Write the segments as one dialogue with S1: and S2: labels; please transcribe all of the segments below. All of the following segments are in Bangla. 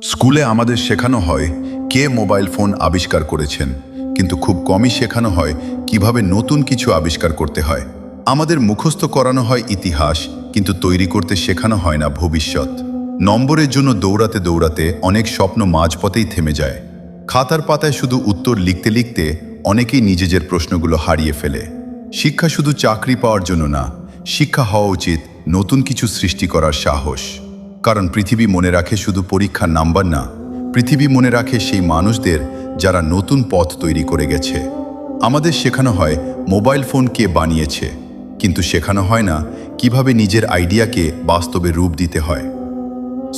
S1: স্কুলে আমাদের শেখানো হয় কে মোবাইল ফোন আবিষ্কার করেছেন, কিন্তু খুব কমই শেখানো হয় কিভাবে নতুন কিছু আবিষ্কার করতে হয়। আমাদের মুখস্থ করানো হয় ইতিহাস, কিন্তু তৈরি করতে শেখানো হয় না ভবিষ্যৎ। নম্বরের জন্য দৌড়াতে দৌড়াতে অনেক স্বপ্ন মাঝপথেই থেমে যায়। খাতার পাতায় শুধু উত্তর লিখতে লিখতে অনেকেই নিজেদের প্রশ্নগুলো হারিয়ে ফেলে। শিক্ষা শুধু চাকরি পাওয়ার জন্য না, শিক্ষা হওয়া উচিত নতুন কিছু সৃষ্টি করার সাহস। কারণ পৃথিবী মনে রাখে শুধু পরীক্ষার নাম্বার না, পৃথিবী মনে রাখে সেই মানুষদের যারা নতুন পথ তৈরি করে গেছে। আমাদের শেখানো হয় মোবাইল ফোন কে বানিয়েছে, কিন্তু শেখানো হয় না কিভাবে নিজের আইডিয়াকে বাস্তবে রূপ দিতে হয়।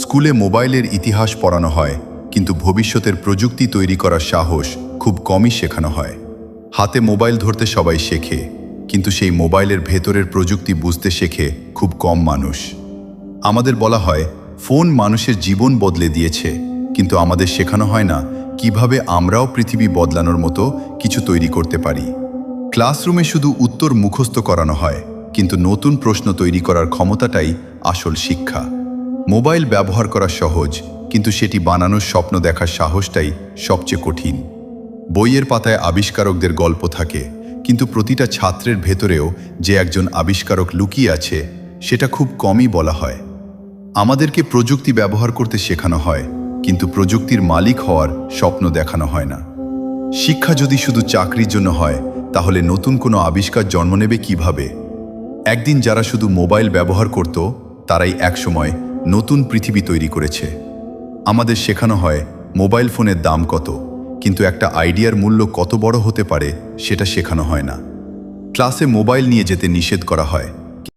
S1: স্কুলে মোবাইলের ইতিহাস পড়ানো হয়, কিন্তু ভবিষ্যতের প্রযুক্তি তৈরি করার সাহস খুব কমই শেখানো হয়। হাতে মোবাইল ধরতে সবাই শেখে, কিন্তু সেই মোবাইলের ভেতরের প্রযুক্তি বুঝতে শেখে খুব কম মানুষ। আমাদের বলা হয় ফোন মানুষের জীবন বদলে দিয়েছে, কিন্তু আমাদের শেখানো হয় না কিভাবে আমরাও পৃথিবী বদলানোর মতো কিছু তৈরি করতে পারি। ক্লাসরুমে শুধু উত্তর মুখস্থ করানো হয়, কিন্তু নতুন প্রশ্ন তৈরি করার ক্ষমতাটাই আসল শিক্ষা। মোবাইল ব্যবহার করা সহজ, কিন্তু সেটি বানানোর স্বপ্ন দেখার সাহসটাই সবচেয়ে কঠিন। বইয়ের পাতায় আবিষ্কারকদের গল্প থাকে, কিন্তু প্রতিটা ছাত্রের ভেতরেও যে একজন আবিষ্কারক লুকিয়ে আছে সেটা খুব কমই বলা হয়। আমাদেরকে প্রযুক্তি ব্যবহার করতে শেখানো হয়, কিন্তু প্রযুক্তির মালিক হওয়ার স্বপ্ন দেখানো হয় না। শিক্ষা যদি শুধু চাকরির জন্য হয়, তাহলে নতুন কোনো আবিষ্কার জন্ম নেবে কিভাবে? একদিন যারা শুধু মোবাইল ব্যবহার করত, তারাই একসময় নতুন পৃথিবী তৈরি করেছে। আমাদের শেখানো হয় মোবাইল ফোনের দাম কত, কিন্তু একটা আইডিয়ার মূল্য কত বড় হতে পারে সেটা শেখানো হয় না। ক্লাসে মোবাইল নিয়ে যেতে নিষেধ করা হয়,